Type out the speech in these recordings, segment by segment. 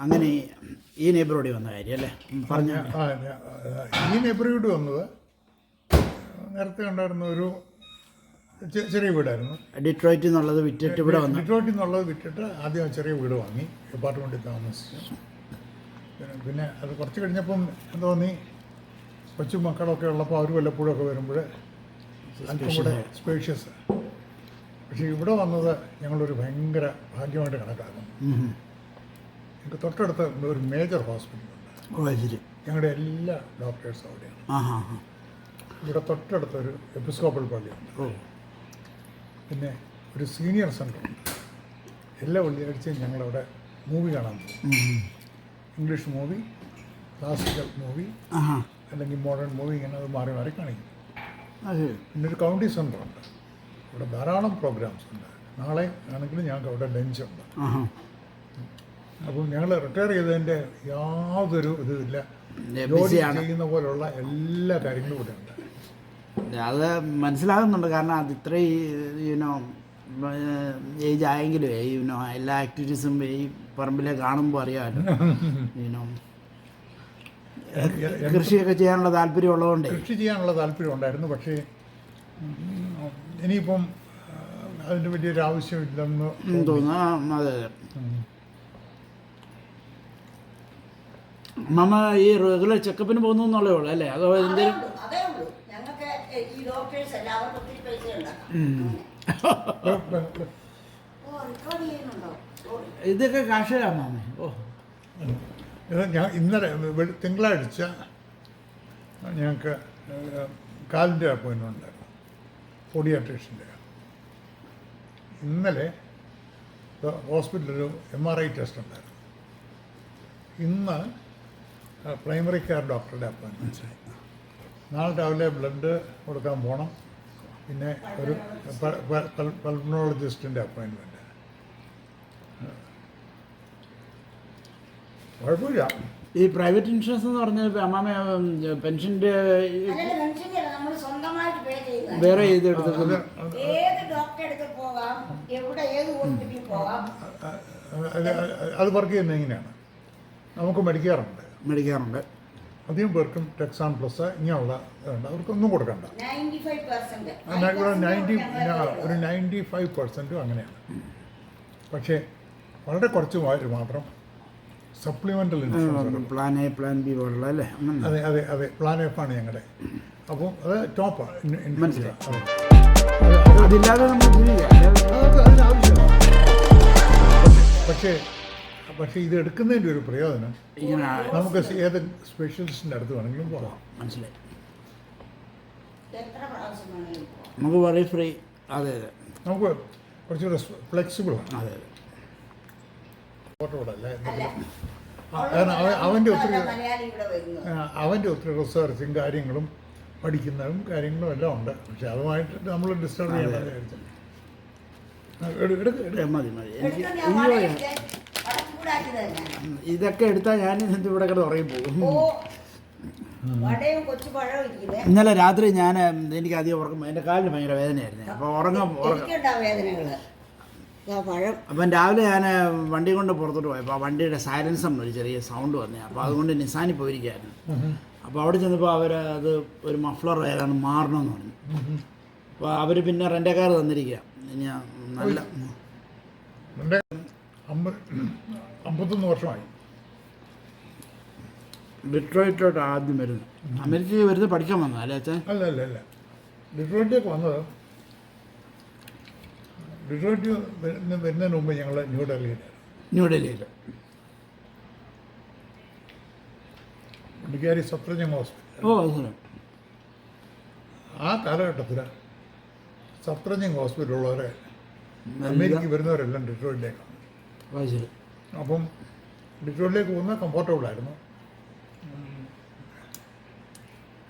അങ്ങനെ ഈ നെയ്ബറോടി വന്ന കാര്യം അല്ലേ പറഞ്ഞ? ഈ നെയ്ബർഹുഡ് വന്നത് നേരത്തെ ഉണ്ടായിരുന്ന ഒരു ചെറിയ വീടായിരുന്നു. ഡിട്രോയിറ്റിൽ നിന്നുള്ളത് വിറ്റിട്ട് ഇവിടെ വന്നു. ഡിട്രോയിറ്റിൽ നിന്നുള്ളത് വിറ്റിട്ട് ആദ്യം ചെറിയ വീട് വാങ്ങി, അപ്പാർട്ട്മെൻറ്റിൽ താമസിച്ചു. പിന്നെ അത് കുറച്ച് കഴിഞ്ഞപ്പം തോന്നി കൊച്ചു മക്കളൊക്കെ ഉള്ളപ്പോൾ അവർ വല്ലപ്പോഴൊക്കെ വരുമ്പോൾ അല്പം കൂടെ സ്പേഷ്യസ്. പക്ഷേ ഇവിടെ വന്നത് ഞങ്ങളൊരു ഭയങ്കര ഭാഗ്യമായിട്ട് കണക്കാക്കുന്നു. ഞങ്ങൾക്ക് തൊട്ടടുത്ത് ഒരു മേജർ ഹോസ്പിറ്റലുണ്ട്. ഞങ്ങളുടെ എല്ലാ ഡോക്ടേഴ്സും അവിടെയാണ്. ഇവിടെ തൊട്ടടുത്തൊരു എപ്പിസ്കോപ്പൽ പള്ളിയുണ്ട്. പിന്നെ ഒരു സീനിയർ സെൻ്ററുണ്ട്. എല്ലാ വെള്ളിയാഴ്ചയും ഞങ്ങളവിടെ മൂവി കാണാൻ പോകും. ഇംഗ്ലീഷ് മൂവി, ക്ലാസിക്കൽ മൂവി, അല്ലെങ്കിൽ മോഡേൺ മൂവി, ഇങ്ങനെ അത് മാറി മാറി കാണിക്കും. പിന്നെ ഒരു കൗണ്ടി സെൻ്ററുണ്ട്. ഇവിടെ ധാരാളം പ്രോഗ്രാംസ് ഉണ്ട്. നാളെ ആണെങ്കിലും ഞങ്ങൾക്ക് അവിടെ ലഞ്ചുണ്ട്. അപ്പം ഞങ്ങൾ റിട്ടയർ ചെയ്തതിൻ്റെ യാതൊരു ഇതുമില്ല. ജോലി ചെയ്യുന്ന പോലുള്ള എല്ലാ കാര്യങ്ങളും ഇവിടെ ഉണ്ട്. അത് മനസ്സിലാകുന്നുണ്ട്. കാരണം അത് ഇത്രയും ഏജ് ആയെങ്കിലും എല്ലാ ആക്ടിവിറ്റീസും ഈ പറമ്പിലെ കാണുമ്പോൾ അറിയാമല്ലോ. കൃഷിയൊക്കെ ചെയ്യാനുള്ള താല്പര്യം ഉള്ളതുകൊണ്ട് കൃഷി ചെയ്യാനുള്ള താല്പര്യം ഉണ്ടായിരുന്നു. പക്ഷേ ഇനിയിപ്പം അതിൻ്റെ വലിയൊരു ആവശ്യമില്ലെന്ന് തോന്നുന്നു. അതെ. മമ്മ ഈ റെഗുലർ ചെക്കപ്പിന് പോകുന്നു എന്നുള്ളേ ഉള്ളൂ അല്ലേ? അതോ എന്തെങ്കിലും ഇതൊക്കെ കാശിലാണ് മാമേ? ഞാൻ ഇന്നലെ തിങ്കളാഴ്ച ഞങ്ങൾക്ക് കാലിൻ്റെ അപ്പോയിൻമെൻ്റ് ഉണ്ടായിരുന്നു, പോഡിയാട്രീഷ്യൻ്റെ. ഇന്നലെ ഹോസ്പിറ്റലൊരു MRI ടെസ്റ്റ് ഉണ്ടായിരുന്നു. ഇന്ന് പ്രൈമറി കെയർ ഡോക്ടറുടെ അപ്പോയിൻമെൻറ്റ്. നാളെ രാവിലെ ബ്ലഡ് കൊടുക്കാൻ പോകണം. പിന്നെ ഒരു പൾമണോളജിസ്റ്റിൻ്റെ അപ്പോയിൻമെൻറ്റ്. കുഴപ്പമില്ല. ഈ പ്രൈവറ്റ് ഇൻഷുറൻസ് എന്ന് പറഞ്ഞാൽ അമ്മാമ പെൻഷൻ്റെ വേറെ ചെയ്തെടുത്തത് അത് വർക്ക് ചെയ്യുന്നത് എങ്ങനെയാണ്? നമുക്ക് മേടിക്കാറുണ്ട്. അധികം പേർക്കും ടെക്സാൻ പ്ലസ് ഇങ്ങനെയുള്ള ഇതുണ്ട്. അവർക്കൊന്നും കൊടുക്കണ്ട. ഒരു 95% അങ്ങനെയാണ്. പക്ഷേ വളരെ കുറച്ച് മാത്രം supplemental insurance, plan A plan B പോലുള്ള അല്ലേ? അതെ പ്ലാൻ എഫ് ആണ് ഞങ്ങളുടെ. അപ്പോൾ അത് ടോപ്പാണ്. മനസ്സിലായി. അതില്ലാതെ അതിനാവശ്യമാണ്. പക്ഷേ ഇത് എടുക്കുന്നതിൻ്റെ ഒരു പ്രയോജനം നമുക്ക് ഏത് സ്പെഷ്യലിസ്റ്റിൻ്റെ അടുത്ത് വേണമെങ്കിലും പോകാം. മനസ്സിലായി. നമുക്ക് വളരെ ഫ്രീ. അതെ. നമുക്ക് കുറച്ചുകൂടെ ഫ്ലെക്സിബിളാണ്. അതെ. ഫോട്ടോടല്ലേ അവൻ്റെ ഒത്തിരി റിസർച്ചും കാര്യങ്ങളും പഠിക്കുന്നതും കാര്യങ്ങളും എല്ലാം ഉണ്ട്. പക്ഷെ അതുമായിട്ട് നമ്മൾ ഡിസ്റ്റർബ് ചെയ്യണമെന്ന് വിചാരിച്ചു. ഇതൊക്കെ എടുത്താൽ ഞാൻ ഇവിടെ കിടന്ന് ഉറങ്ങി പോകും. ഇന്നലെ രാത്രി എനിക്ക് അധികം ഉറക്കം, എൻ്റെ കാലിന് ഭയങ്കര വേദനയായിരുന്നു. അപ്പോൾ അപ്പം രാവിലെ ഞാൻ വണ്ടി കൊണ്ട് പുറത്തോട്ട് പോയപ്പോൾ ആ വണ്ടിയുടെ സൈലൻസറിന് ഒരു ചെറിയ സൗണ്ട് വന്നേ. അപ്പോൾ അതുകൊണ്ട് നിസാനി പോയിരിക്കുകയായിരുന്നു. അപ്പോൾ അവിടെ ചെന്നപ്പോൾ അത് ഒരു മഫ്ലർ ഏതാണ് മാറണമെന്ന് പറഞ്ഞു. അപ്പോൾ അവർ പിന്നെ റെൻ്റക്കാർ തന്നിരിക്കുക. ഇനി നല്ല 51 വർഷമായി ഡിട്രോയിറ്റോട്ട് ആദ്യം വരുന്നത്. അമേരിക്കയിൽ വരുന്നത് പഠിക്കാൻ വന്നത് അല്ലേ അച്ഛൻ? അല്ല ഡിട്രോയിറ്റിലേക്ക് വന്നത്. ഡിട്രോയിറ്റ് വരുന്നതിന് മുമ്പ് ഞങ്ങൾ ന്യൂഡൽഹിയിൽ പുള്ളിക്കാരി സത്രജംഗ് ഹോസ്പിറ്റൽ. ആ കാലഘട്ടത്തിൽ സത്രജംഗ് ഹോസ്പിറ്റലുള്ളവരെ അമേരിക്കയിൽ വരുന്നവരെല്ലാം ഡിട്രോയിറ്റിലേക്കാണ്. അപ്പം ഡിട്രോയിറ്റിലേക്ക് പോകുന്നത് കംഫർട്ടബിളായിരുന്നു.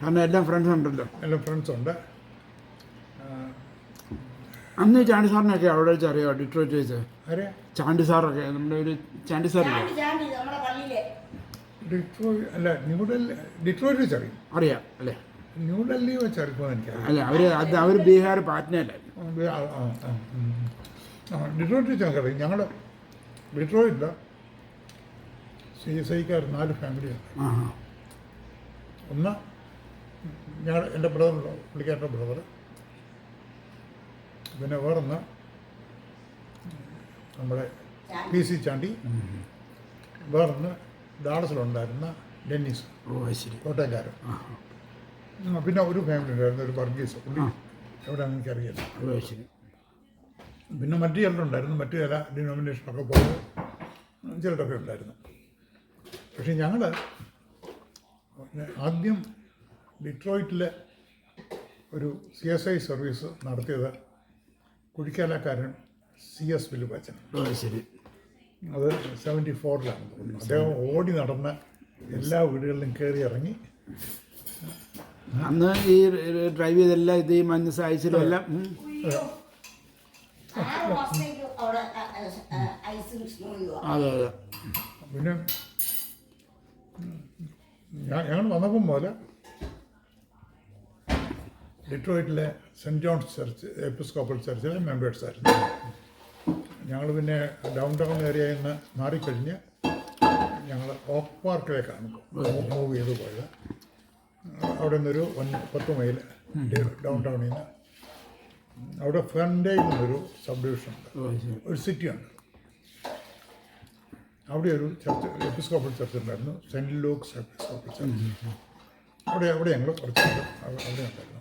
കാരണം എല്ലാം ഫ്രണ്ട്സ് ഉണ്ടല്ലോ. എല്ലാം ഫ്രണ്ട്സ് ഉണ്ട്. അന്ന് ചാണ്ടി സാറിനൊക്കെ അവിടെ വെച്ച് അറിയാം. ഡിട്രോയിറ്റ് വെച്ച് ചാണ്ടി സാറൊക്കെ നമ്മുടെ ഒരു ചാണ്ടി സാറില്ലേ? ഡിട്രോയിറ്റ് വെച്ച് അറിയാം അല്ലേ? ന്യൂഡൽഹി വെച്ച് അറിയിക്കുമെന്ന് എനിക്കറിയാം. അല്ല അവർ ബീഹാർ പാറ്റ്നയിലായിരുന്നു. ഡിട്രോയിറ്റ് വെച്ച് ഞങ്ങൾ ഡിട്രോയിറ്റിൽ CSIക്കാർ 4 ഫാമിലിയുണ്ട്. ആ ഒന്ന് എൻ്റെ ബ്രദറുണ്ടോ, പുള്ളിക്കാരുടെ ബ്രദർ. പിന്നെ വേറൊന്ന് നമ്മുടെ PC ചാണ്ടി. വേറൊന്ന് ഡാളസിലുണ്ടായിരുന്ന ഡെന്നിസ്, ഓ ശരി. കോട്ടയക്കാരൻ. പിന്നെ ഒരു ഫാമിലി ഉണ്ടായിരുന്നു, ഒരു വർഗീസ്. പുള്ളി എവിടെയാണെന്ന് എനിക്കറിയില്ല. ഓ ശരി. പിന്നെ മറ്റു ചിലരുണ്ടായിരുന്നു, മറ്റു ചില ഡിനോമിനേഷനൊക്കെ പോയത് ചിലരൊക്കെ ഉണ്ടായിരുന്നു. പക്ഷേ ഞങ്ങൾ ആദ്യം ഡിട്രോയിറ്റിലെ ഒരു CSI സർവീസ് നടത്തിയത് കുഴിക്കാലക്കാരൻ CS വിലുപ്പച്ചൻ. ഓ ശരി. അത് 74-ലാണ് തോന്നുന്നു. അദ്ദേഹം ഓടി നടന്ന് എല്ലാ വീടുകളിലും കയറി ഇറങ്ങി. അന്ന് ഈ ഡ്രൈവ് ചെയ്തെല്ലാം ഇത് ഈ മഞ്ഞ സായിച്ചിലും എല്ലാം അതെ അതെ. പിന്നെ ഞങ്ങൾ വന്നപ്പം പോലെ ഡിട്രോയിറ്റിലെ സെൻറ്റ് ജോൺസ് ചർച്ച്, എപ്പിസ്കോപ്പൽ ചർച്ചിലെ മെമ്പേഴ്സ് ആയിരുന്നു. ഞങ്ങൾ പിന്നെ ഡൗൺ ടൗൺ ഏരിയയിൽ നിന്ന് മാറിക്കഴിഞ്ഞ് ഞങ്ങൾ ഓക്ക് പാർക്കിലേക്കാണ് മൂവ് ചെയ്ത് പോയത്. അവിടെ നിന്നൊരു 10 മൈൽ ഡൗൺ ടൗണിൽ നിന്ന്. അവിടെ ഫെൻഡയിൽ നിന്നൊരു സബ് ഡിവിഷൻ ഉണ്ട്, ഒരു സിറ്റിയുണ്ട്. അവിടെ ഒരു ചർച്ച്, എപ്പിസ്കോപ്പൽ ചർച്ച് ഉണ്ടായിരുന്നു, സെൻറ്റ് ലൂക്സ് എപ്പിസ്കോപ്പൽ ചർച്ച്. അവിടെ ഞങ്ങൾ കുറച്ച് അവിടെ ഉണ്ടായിരുന്നു.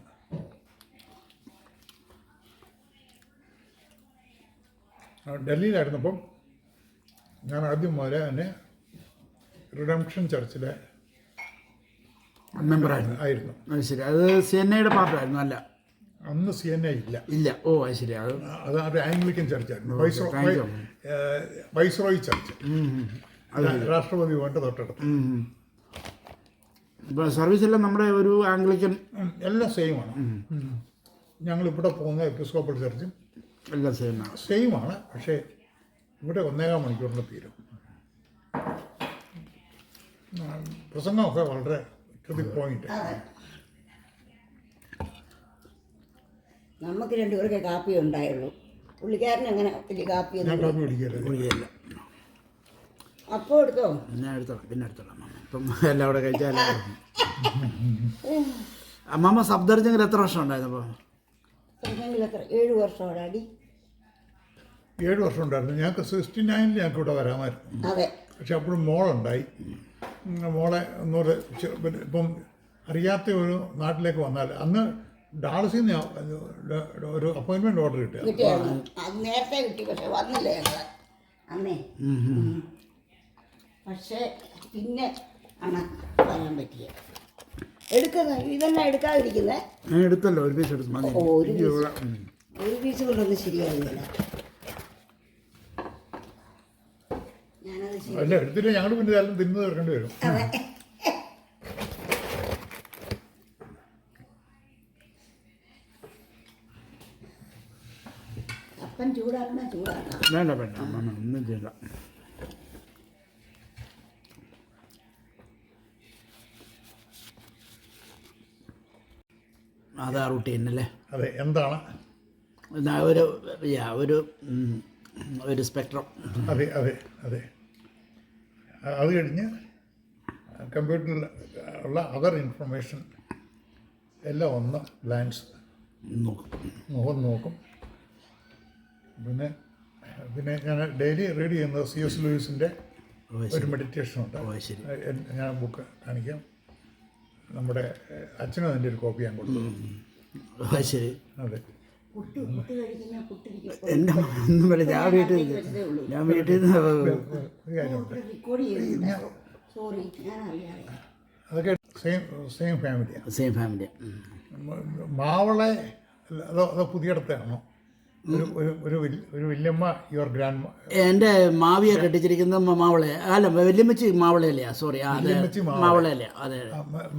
ഡൽഹിയിലായിരുന്നപ്പം ഞാൻ ആദ്യം മുതലേ തന്നെ റിഡംഷൻ ചർച്ചിലെ മെമ്പറായിരുന്നു. ആയിരുന്നു. അത് ശരി. അത് CNAയുടെ പാർട്ടായിരുന്നു. അല്ല, അന്ന് CNA ഇല്ല. ഇല്ല. ഓ അത് ശരി. അത് ആംഗ്ലിക്കൻ ചർച്ചായിരുന്നു, വൈസ്രോയി ചർച്ച്, രാഷ്ട്രപതി ഭവൻ്റെ തൊട്ടടുത്ത്. ഇപ്പോൾ സർവീസ് എല്ലാം നമ്മുടെ ഒരു ആംഗ്ലിക്കൻ എല്ലാം സെയിമാണ്. ഞങ്ങളിവിടെ പോകുന്ന എപ്പിസ്കോപ്പൽ ചർച്ചും എല്ലാം സെയിമാണ്. പക്ഷേ ഇവിടെ 1.25 മണിക്കൂറിന് തീരും. പ്രസംഗമൊക്കെ വളരെ ടു ദി പോയിന്റ്. നമുക്ക് രണ്ടുപേർക്ക് കാപ്പി ഉണ്ടായുള്ളൂ. പുള്ളിക്കാരൻ അങ്ങനെ വലിയ കാപ്പി ഞാൻ കാപ്പി കുടിക്കില്ല. അപ്പോൾ എടുത്തോ? പിന്നെ എടുത്തോളാം. ഇപ്പം എല്ലാം അവിടെ കഴിച്ചാലും. അമ്മമ്മ സബ്ദർജെങ്കിൽ എത്ര വർഷം ഉണ്ടായിരുന്നപ്പോൾ? എത്ര 7 വർഷമാണ് അടി. 7 വർഷം ഉണ്ടായിരുന്നു. ഞങ്ങൾക്ക് 69 ഞങ്ങൾക്ക് ഇവിടെ വരാമായിരുന്നു. അതെ. പക്ഷെ അപ്പോഴും മോളുണ്ടായി. മോളെ ഒന്നുകൂടെ ഇപ്പം അറിയാത്ത ഒരു നാട്ടിലേക്ക് വന്നാൽ അന്ന് ഡാളസിൽ നിന്ന് ഒരു അപ്പോയിൻമെൻറ്റ് ഓർഡർ കിട്ടിയായിരുന്നു. അത് നേരത്തെ കിട്ടി, പക്ഷെ വന്നില്ല ഞങ്ങൾ അന്നേ. പക്ഷേ പിന്നെ ആണ് വരാൻ പറ്റിയത്. ഇതെല്ലാം എടുക്കാതിരിക്കുന്നത്. ഞാൻ എടുത്തല്ലോ, ഒരു പീസ് എടുത്തു. ഒരു പീസ് കൊണ്ടൊന്നും ശരിയാവില്ല. ഞാനത് അല്ല എടുത്തിട്ട് ഞങ്ങൾ പിന്നെ എല്ലാം തിന്നു തീർക്കേണ്ടി വരും. അതെ. അപ്പം ചൂടാക്കണം. വേണ്ട അമ്മ ഒന്നും ചെയ്യില്ല. അതാ റൂട്ടീൻ അല്ലേ? അതെ. എന്താണ് ഒരു സ്പെക്ട്രം. അതെ. അത് കഴിഞ്ഞ് കമ്പ്യൂട്ടറിൽ ഉള്ള അതർ ഇൻഫർമേഷൻ എല്ലാം ഒന്ന് ഗ്ലാൻസ് നോക്കും. പിന്നെ ഞാൻ ഡെയിലി റീഡ് ചെയ്യുന്നത് CS ലൂയിസിൻ്റെ ഒരു മെഡിറ്റേഷൻ ഉണ്ട്. ഞാൻ ബുക്ക് കാണിക്കാം. നമ്മുടെ അച്ഛനും അതിൻ്റെ ഒരു കോപ്പി ഞാൻ കൊടുത്തു. ശരി. അതെ. എൻ്റെ ഒന്നും പറയും. ഞാൻ വീട്ടിൽ നിന്ന് അതൊക്കെ സെയിം ഫാമിലിയാണ്. Same family. മാവളെ അതോ പുതിയടത്താണോ? ഒരു വല്യമ്മ യുവർ ഗ്രാൻഡ്. എൻ്റെ മാവിയെ കെട്ടിച്ചിരിക്കുന്ന മാവളെ അല്ല, വല്യമ്മച്ചി മാവളയല്ലേ? സോറി, മാവളയല്ലേ? അതെ.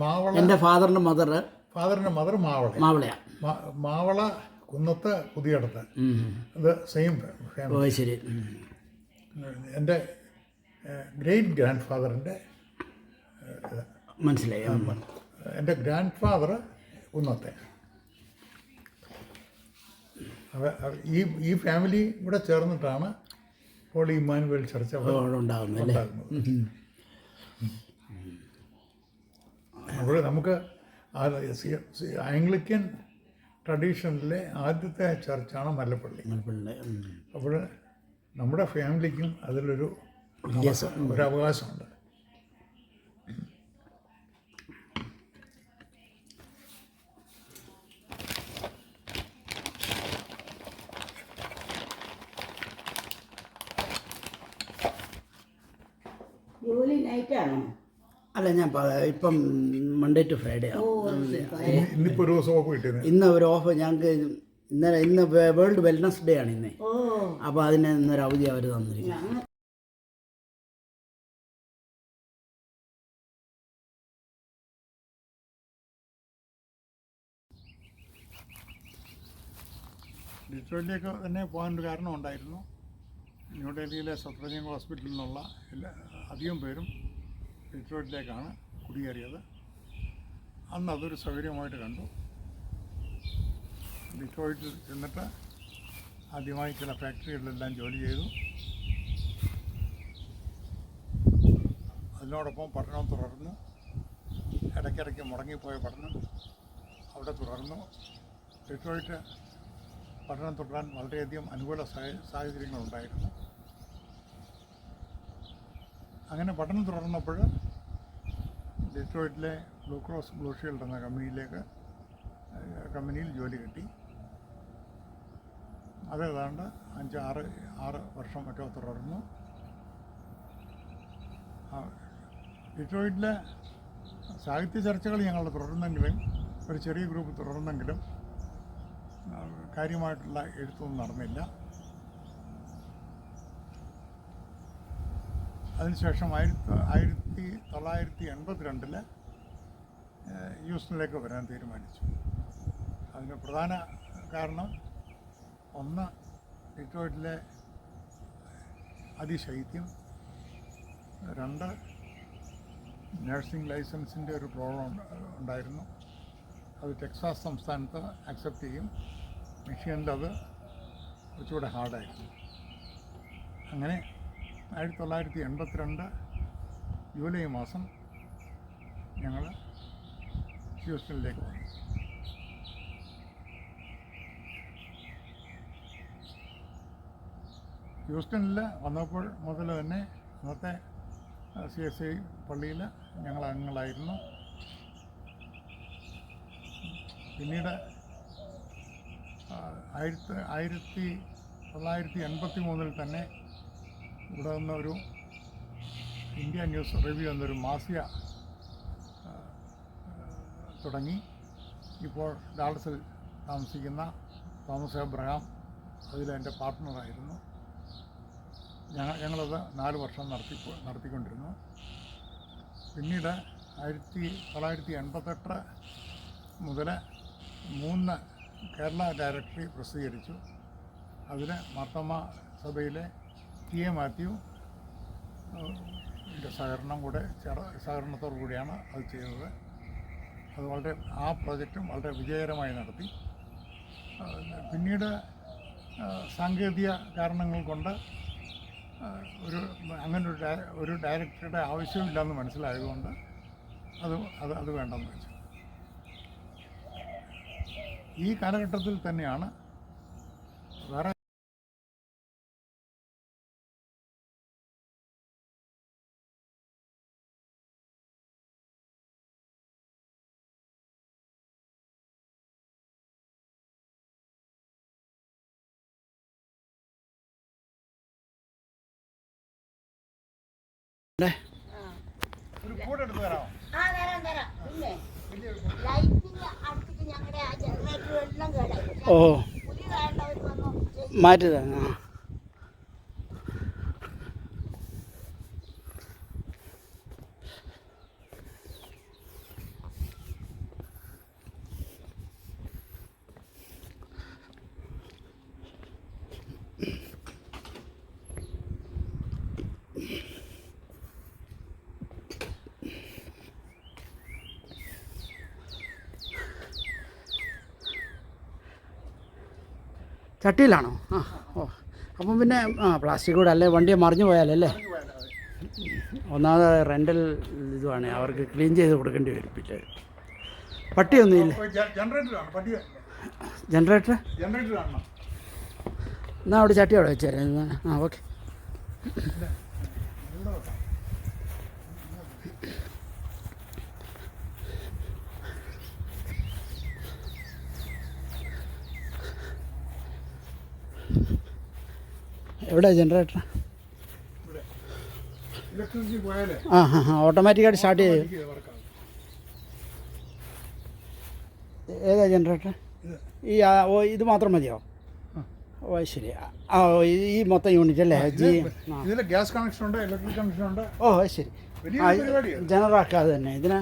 മാവള എൻ്റെ ഫാദറിൻ്റെ മദർ മാവളയാ. മാവള കുന്നത്ത് പുതിയടത്ത്. അത് സെയിം ഫാമിലി. ശരി. എൻ്റെ ഗ്രേറ്റ് ഗ്രാൻഡ് ഫാദറിൻ്റെ മനസ്സിലായി. എൻ്റെ ഗ്രാൻഡ് ഫാദർ കുന്നത്തെ. ഈ ഫാമിലി ഇവിടെ ചേർന്നിട്ടാണ് പോളി ഇമ്മാനുവൽ ചർച്ച ഉണ്ടാകുന്നത്. അപ്പോൾ നമുക്ക് ആംഗ്ലിക്കൻ ട്രഡീഷനിലെ ആദ്യത്തെ ചർച്ചാണ് മല്ലപ്പള്ളി. അപ്പോൾ നമ്മുടെ ഫാമിലിക്കും അതിലൊരു ഒരു അവകാശമുണ്ട്. ജോലി നൈറ്റാണോ? അല്ല, ഞാൻ ഇപ്പം മൺഡേ ടു ഫ്രൈഡേ ഇന്നിപ്പോൾ ഒരു ദിവസം ഓഫ് കിട്ടിയത്. ഇന്ന് ഒരു ഓഫ് ഞങ്ങൾക്ക് ഇന്ന് വേൾഡ് വെൽനസ് ഡേ ആണ് ഇന്ന്. അപ്പോൾ അതിന് ഇന്നൊരു അവധി അവർ തന്നിരിക്കുന്നത്. ഡിട്രോയിറ്റിലേക്ക് തന്നെ പോകാനൊരു കാരണം ഉണ്ടായിരുന്നു. ന്യൂഡൽഹിയിലെ സഫ്ദർജംഗ് ഹോസ്പിറ്റലിൽ നിന്നുള്ള അധികം പേരും ഡിട്രോയിറ്റിലേക്കാണ് കുടിയേറിയത്. അന്ന് അതൊരു സൗകര്യമായിട്ട് കണ്ടു. ഡിട്രോയിറ്റിൽ ചെന്നിട്ട് ആദ്യമായി ചില ഫാക്ടറികളിലെല്ലാം ജോലി ചെയ്തു. അതിനോടൊപ്പം പഠനം തുടർന്നു. ഇടയ്ക്കിടയ്ക്ക് മുടങ്ങിപ്പോയ പഠനം അവിടെ തുടർന്നു. ഡിട്രോയിറ്റ് പഠനം തുടരാൻ വളരെയധികം അനുകൂല സാഹചര്യങ്ങളുണ്ടായിരുന്നു. അങ്ങനെ പഠനം തുടർന്നപ്പോൾ ഡിട്രോയിറ്റിലെ ബ്ലൂ ക്രോസ് ബ്ലൂ ഷീൽഡ് എന്ന കമ്പനിയിൽ ജോലി കിട്ടി. അത് ഏതാണ്ട് 5-6 വർഷം മറ്റോ തുടർന്നു. ഡിട്രോയിറ്റിലെ സാഹിത്യ ചർച്ചകൾ ഞങ്ങൾ തുടർന്നെങ്കിലും, ഒരു ചെറിയ ഗ്രൂപ്പ് തുടർന്നെങ്കിലും കാര്യമായിട്ടുള്ള എഴുത്തൊന്നും നടന്നില്ല. അതിനുശേഷം 1982 ഹ്യൂസ്റ്റണിലേക്ക് വരാൻ തീരുമാനിച്ചു. അതിന് പ്രധാന കാരണം ഒന്ന് ഡിട്രോയിറ്റിലെ അതിശൈത്യം, 2 നഴ്സിംഗ് ലൈസൻസിൻ്റെ ഒരു പ്രോബ്ലം ഉണ്ടായിരുന്നു. അത് ടെക്സാസ് സംസ്ഥാനത്ത് അക്സെപ്റ്റ് ചെയ്യും, മിഷിഗനിൽ അത് കുറച്ചുകൂടെ ഹാർഡായിരുന്നു. അങ്ങനെ 1982 ജൂലൈ മാസം ഞങ്ങൾ ഹ്യൂസ്റ്റണിലേക്ക് വന്നു. ഹ്യൂസ്റ്റണിൽ വന്നപ്പോൾ മുതൽ തന്നെ അന്നത്തെ CSI പള്ളിയിൽ ഞങ്ങൾ അംഗങ്ങളായിരുന്നു. പിന്നീട് 1983 തന്നെ ഇവിടെ നിന്നൊരു ഇന്ത്യ ന്യൂസ് റിവ്യൂ എന്നൊരു മാസിക തുടങ്ങി. ഇപ്പോൾ ഡാളസിൽ താമസിക്കുന്ന തോമസ് എബ്രഹാം അതിലെൻ്റെ പാർട്ട്ണറായിരുന്നു. ഞങ്ങളത് 4 വർഷം നടത്തിക്കൊണ്ടിരുന്നു. പിന്നീട് 1988 മുതൽ 3 കേരള ഡയറക്ടറി പ്രസിദ്ധീകരിച്ചു. അതിന് മാർത്തോമ സഭയിലെ ടി.എ. മാത്യു സഹകരണത്തോടു കൂടിയാണ് അത് ചെയ്തത്. അത് ആ പ്രോജക്റ്റും വളരെ വിജയകരമായി നടത്തി. പിന്നീട് സാങ്കേതിക കാരണങ്ങൾ കൊണ്ട് ഒരു ഡയറക്ടറുടെ ആവശ്യമില്ലെന്ന് മനസ്സിലായതുകൊണ്ട് അത് വേണ്ടെന്ന് വെച്ചു. ഈ കാലഘട്ടത്തിൽ തന്നെയാണ് വേറെ ഒരു കൂടെടുത്ത് തരാമോ? തരാം. പിന്നെ ലൈറ്റിന് അടുത്തിട്ട് ഞങ്ങളുടെ ആ ജനറേറ്റർ എല്ലാം കേടായി. പുതിയതായിട്ടവർ വന്നു മാറ്റി തന്നെ. ചട്ടിയിലാണോ? ഓ, അപ്പം പിന്നെ പ്ലാസ്റ്റിക് കൂടെ അല്ലേ, വണ്ടിയെ മറിഞ്ഞു പോയാലല്ലേ? ഒന്നാമത് റെൻ്റൽ ഇതുമാണ്, അവർക്ക് ക്ലീൻ ചെയ്ത് കൊടുക്കേണ്ടി വരും. പിന്നെ പട്ടിയൊന്നുമില്ല. ജനറേറ്ററാണ് പട്ടി. ജനറേറ്റർ ജനറേറ്റർ കാണണം. എന്നാൽ അവിടെ ചട്ടി അവിടെ വെച്ചായിരുന്നു. ആ ഓക്കെ. എവിടെയാണ് ജനറേറ്റർ? ഇലക്ട്രിസിറ്റി പോയാലേ ഓട്ടോമാറ്റിക്കായിട്ട് സ്റ്റാർട്ട് ചെയ്യും. ഏതാ ജനറേറ്റർ? ഈ ഇത് മാത്രം മതിയോ? ഓ ശരി. ഈ മൊത്തം യൂണിറ്റ് അല്ലേ? ഇതിൽ ഗ്യാസ് കണക്ഷൻ ഉണ്ട്, ഇലക്ട്രിക് കണക്ഷൻ ഉണ്ട്. ഓ ശരി. ജനറാക്കാതെ തന്നെ ഇതിന്.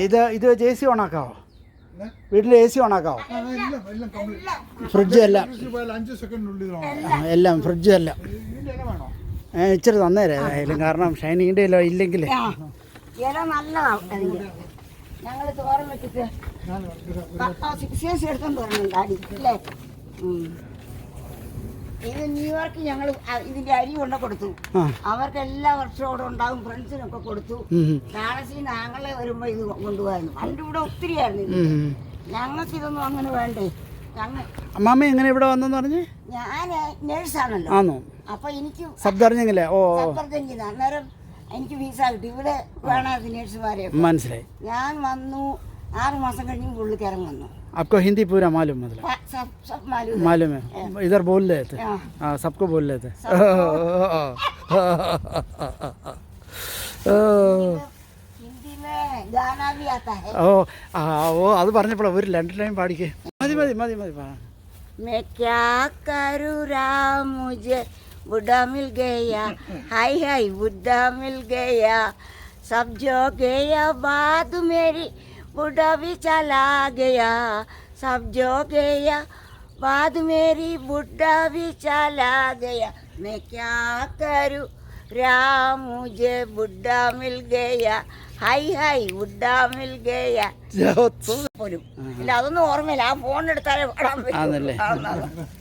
ഇത് ജെ സി ഓണാക്കാവോ? വീട്ടിൽ എ സി ഓണാക്കാവോ? ഫ്രിഡ്ജ് എല്ലാം 5 സെക്കൻഡിനുള്ളിൽ എല്ലാം ഫ്രിഡ്ജും എല്ലാം ഇച്ചിരി തന്നേരെ ആയാലും, കാരണം ഷൈനിങ്ങിൻ്റെ ഇല്ലെങ്കിൽ ഇല നല്ലതാണ് അതിൻ്റെ. ഞങ്ങൾ തോരൻ വെച്ചിട്ട് 6 years എടുത്തോണ്ട് പറയുന്നുണ്ട് അടി അല്ലേ. ഇത് ന്യൂയോർക്ക് ഞങ്ങൾ ഇതിന്റെ അരി കൊണ്ട് കൊടുത്തു. അവർക്ക് എല്ലാ വർഷവും അവിടെ ഉണ്ടാകും. ഫ്രണ്ട്സിനൊക്കെ കൊടുത്തു. ഡാളസിൽ ഞങ്ങളെ വരുമ്പോ ഇത് കൊണ്ടുപോയിരുന്നു. പണ്ട് ഇവിടെ ഒത്തിരി ആയിരുന്നു. ഞങ്ങൾക്ക് ഇതൊന്നും അങ്ങനെ വേണ്ടേ. അമ്മാമ്മ എങ്ങനെ ഇവിടെ വന്നെന്ന് പറഞ്ഞ്? ഞാൻ നേഴ്സാണല്ലോ. ആണോ? അപ്പൊ എനിക്ക് സബ്ദർജംഗിലെ സബ്ദർജംഗിൽ അന്നേരം എനിക്ക് വിസ കിട്ടി. ഇവിടെ വേണം നേഴ്സുമാരെ. മനസ്സിലായി. ഞാൻ വന്നു 6 മാസം കഴിഞ്ഞ് പുള്ളിക്കാരൻ വന്നു. आपको हिंदी पूरा मालूम? मतलब सब मालूम मालूम है। इधर बोल रहे थे, हाँ सबको बोल रहे थे। हिंदी में गाना भी आता है। ഓ അത് പറഞ്ഞപ്പോഴാണ് ഒരു 2 ലൈൻ പാടിക്കേ. മതി മതി മതി മതി. मैं क्या करूँ राम मुझे बुढ़ा मिल गया, हाय हाय बुढ़ा मिल गया, सब जो गया बात मेरी बुढ़ा भी चला गया, सब जो गया बात मेरी बुढ़ा भी चला गया, मैं क्या करूँ राम मुझे बुढ़ा मिल गया, हाय हाय बुढ़ा मिल गया പോലും ഇല്ല. അതൊന്നും ഓർമ്മയില്ല. ആ ഫോൺ എടുത്താലേ പാടാൻ പറ്റും.